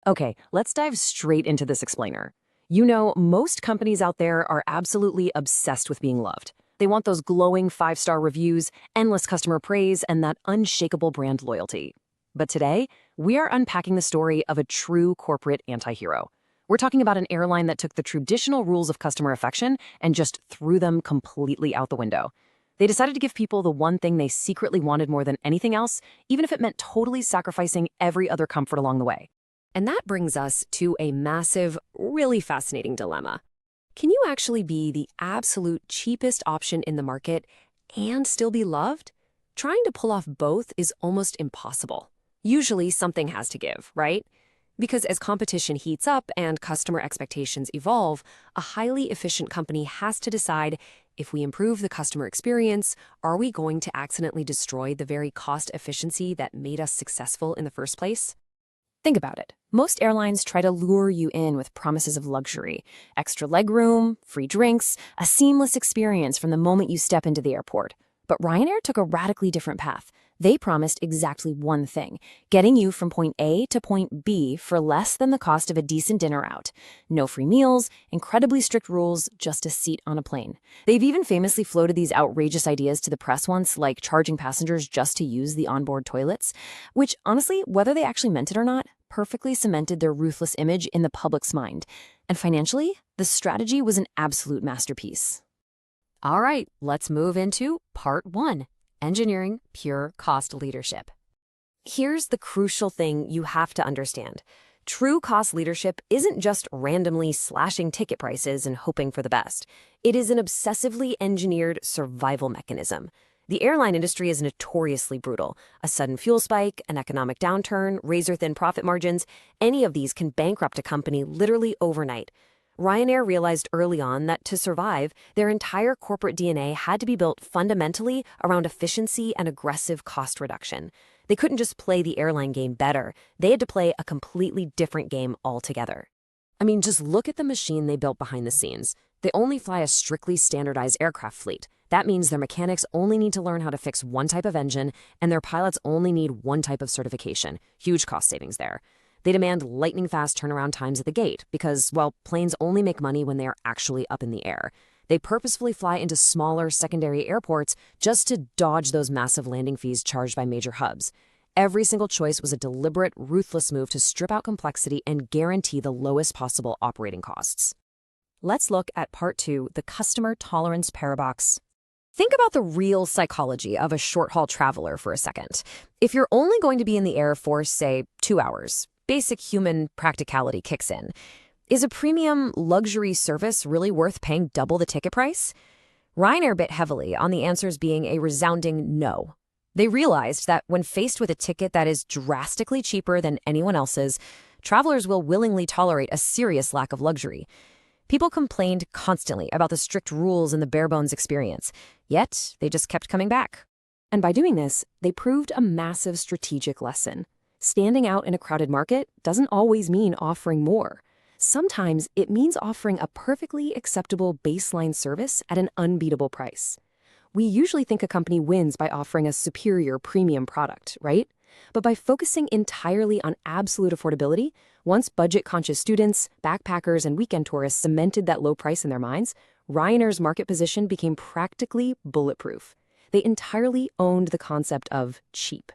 Okay, let's dive straight into this explainer. You know, most companies out there are absolutely obsessed with being loved. They want those glowing five-star reviews, endless customer praise, and that unshakable brand loyalty. But today, we are unpacking the story of a true corporate antihero. We're talking about an airline that took the traditional rules of customer affection and just threw them completely out the window. They decided to give people the one thing they secretly wanted more than anything else, even if it meant totally sacrificing every other comfort along the way. And that brings us to a massive, really fascinating dilemma. Can you actually be the absolute cheapest option in the market and still be loved? Trying to pull off both is almost impossible. Usually something has to give, right? Because as competition heats up and customer expectations evolve, a highly efficient company has to decide, if we improve the customer experience, are we going to accidentally destroy the very cost efficiency that made us successful in the first place? Think about it. Most airlines try to lure you in with promises of luxury, extra legroom, free drinks, a seamless experience from the moment you step into the airport. But Ryanair took a radically different path. They promised exactly one thing, getting you from point A to point B for less than the cost of a decent dinner out. No free meals, incredibly strict rules, just a seat on a plane. They've even famously floated these outrageous ideas to the press once, like charging passengers just to use the onboard toilets, which honestly, whether they actually meant it or not, perfectly cemented their ruthless image in the public's mind. And financially, the strategy was an absolute masterpiece. All right, let's move into part 1, engineering pure cost leadership. Here's the crucial thing you have to understand. True cost leadership isn't just randomly slashing ticket prices and hoping for the best. It is an obsessively engineered survival mechanism. The airline industry is notoriously brutal. A sudden fuel spike, an economic downturn, razor-thin profit margins, any of these can bankrupt a company literally overnight. Ryanair realized early on that to survive, their entire corporate DNA had to be built fundamentally around efficiency and aggressive cost reduction. They couldn't just play the airline game better. They had to play a completely different game altogether. I mean, just look at the machine they built behind the scenes. They only fly a strictly standardized aircraft fleet. That means their mechanics only need to learn how to fix one type of engine, and their pilots only need one type of certification. Huge cost savings there. They demand lightning-fast turnaround times at the gate because, well, planes only make money when they are actually up in the air. They purposefully fly into smaller secondary airports just to dodge those massive landing fees charged by major hubs. Every single choice was a deliberate, ruthless move to strip out complexity and guarantee the lowest possible operating costs. Let's look at part 2, the customer tolerance paradox. Think about the real psychology of a short-haul traveler for a second. If you're only going to be in the air for, say, 2 hours, basic human practicality kicks in. Is a premium luxury service really worth paying double the ticket price? Ryanair bit heavily on the answers being a resounding no. They realized that when faced with a ticket that is drastically cheaper than anyone else's, travelers will willingly tolerate a serious lack of luxury. People complained constantly about the strict rules and the bare-bones experience, yet they just kept coming back. And by doing this, they proved a massive strategic lesson. Standing out in a crowded market doesn't always mean offering more. Sometimes it means offering a perfectly acceptable baseline service at an unbeatable price. We usually think a company wins by offering a superior premium product, right? But by focusing entirely on absolute affordability, once budget-conscious students, backpackers, and weekend tourists cemented that low price in their minds, Ryanair's market position became practically bulletproof. They entirely owned the concept of cheap.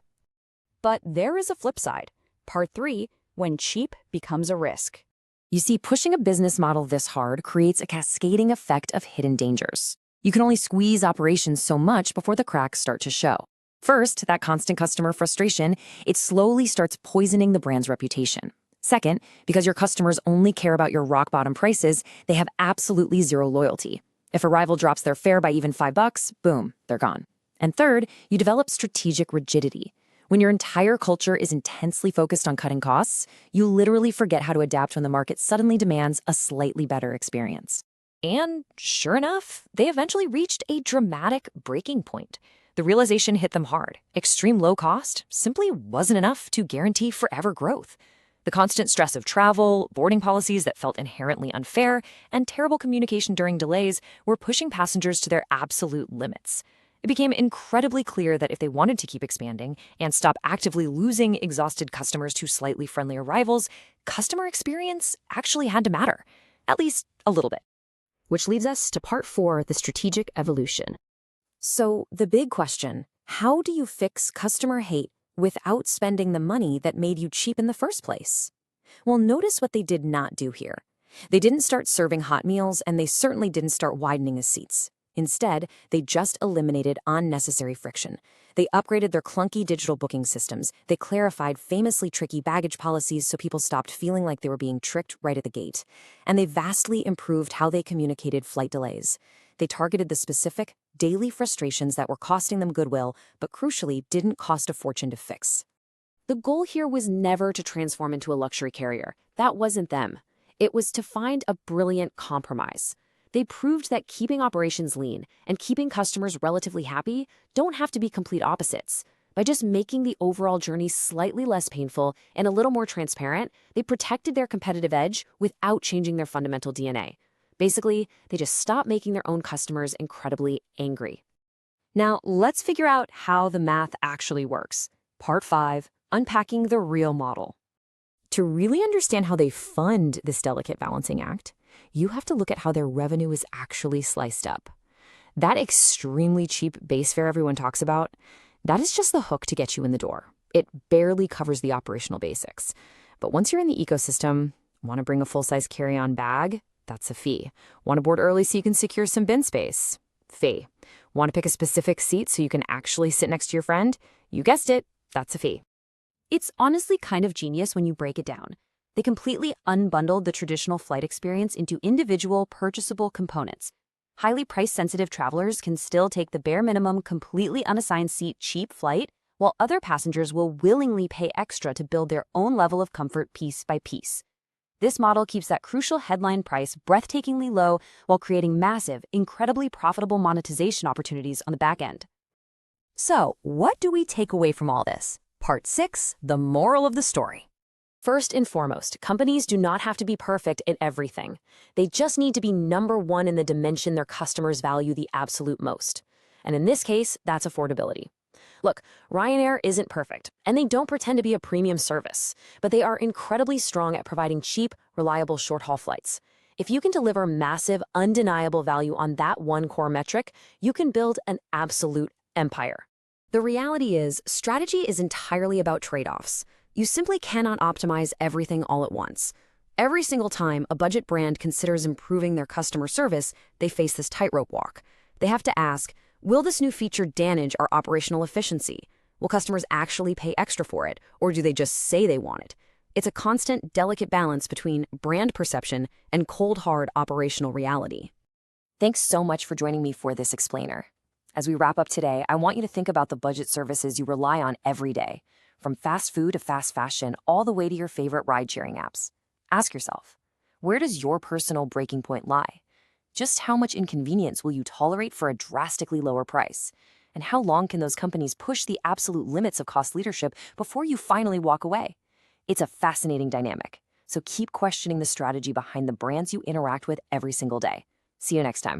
But there is a flip side. Part 3, when cheap becomes a risk. You see, pushing a business model this hard creates a cascading effect of hidden dangers. You can only squeeze operations so much before the cracks start to show. First, that constant customer frustration, it slowly starts poisoning the brand's reputation. Second, because your customers only care about your rock-bottom prices, they have absolutely zero loyalty. If a rival drops their fare by even $5, boom, they're gone. And third, you develop strategic rigidity. When your entire culture is intensely focused on cutting costs, you literally forget how to adapt when the market suddenly demands a slightly better experience. And sure enough, they eventually reached a dramatic breaking point. The realization hit them hard. Extreme low cost simply wasn't enough to guarantee forever growth. The constant stress of travel, boarding policies that felt inherently unfair, and terrible communication during delays were pushing passengers to their absolute limits. It became incredibly clear that if they wanted to keep expanding and stop actively losing exhausted customers to slightly friendlier rivals, customer experience actually had to matter, at least a little bit. Which leads us to part 4, the strategic evolution. So, the big question, how do you fix customer hate without spending the money that made you cheap in the first place? Well, notice what they did not do here. They didn't start serving hot meals, and they certainly didn't start widening the seats. Instead, they just eliminated unnecessary friction. They upgraded their clunky digital booking systems. They clarified famously tricky baggage policies so people stopped feeling like they were being tricked right at the gate. And they vastly improved how they communicated flight delays. They targeted the specific, daily frustrations that were costing them goodwill, but crucially didn't cost a fortune to fix. The goal here was never to transform into a luxury carrier. That wasn't them. It was to find a brilliant compromise. They proved that keeping operations lean and keeping customers relatively happy don't have to be complete opposites. By just making the overall journey slightly less painful and a little more transparent, they protected their competitive edge without changing their fundamental DNA. Basically, they just stopped making their own customers incredibly angry. Now, let's figure out how the math actually works. Part 5, unpacking the real model. To really understand how they fund this delicate balancing act, you have to look at how their revenue is actually sliced up. That extremely cheap base fare everyone talks about, that is just the hook to get you in the door. It barely covers the operational basics. But once you're in the ecosystem, want to bring a full-size carry-on bag? That's a fee. Want to board early so you can secure some bin space? Fee. Want to pick a specific seat so you can actually sit next to your friend? You guessed it, that's a fee. It's honestly kind of genius when you break it down. They completely unbundled the traditional flight experience into individual, purchasable components. Highly price-sensitive travelers can still take the bare minimum, completely unassigned seat cheap flight, while other passengers will willingly pay extra to build their own level of comfort piece by piece. This model keeps that crucial headline price breathtakingly low while creating massive, incredibly profitable monetization opportunities on the back end. So, what do we take away from all this? Part 6, the moral of the story. First and foremost, companies do not have to be perfect at everything. They just need to be number one in the dimension their customers value the absolute most. And in this case, that's affordability. Look, Ryanair isn't perfect, and they don't pretend to be a premium service, but they are incredibly strong at providing cheap, reliable short-haul flights. If you can deliver massive, undeniable value on that one core metric, you can build an absolute empire. The reality is, strategy is entirely about trade-offs. You simply cannot optimize everything all at once. Every single time a budget brand considers improving their customer service, they face this tightrope walk. They have to ask, will this new feature damage our operational efficiency? Will customers actually pay extra for it, or do they just say they want it? It's a constant, delicate balance between brand perception and cold, hard operational reality. Thanks so much for joining me for this explainer. As we wrap up today, I want you to think about the budget services you rely on every day. From fast food to fast fashion, all the way to your favorite ride-sharing apps. Ask yourself, where does your personal breaking point lie? Just how much inconvenience will you tolerate for a drastically lower price? And how long can those companies push the absolute limits of cost leadership before you finally walk away? It's a fascinating dynamic, so keep questioning the strategy behind the brands you interact with every single day. See you next time.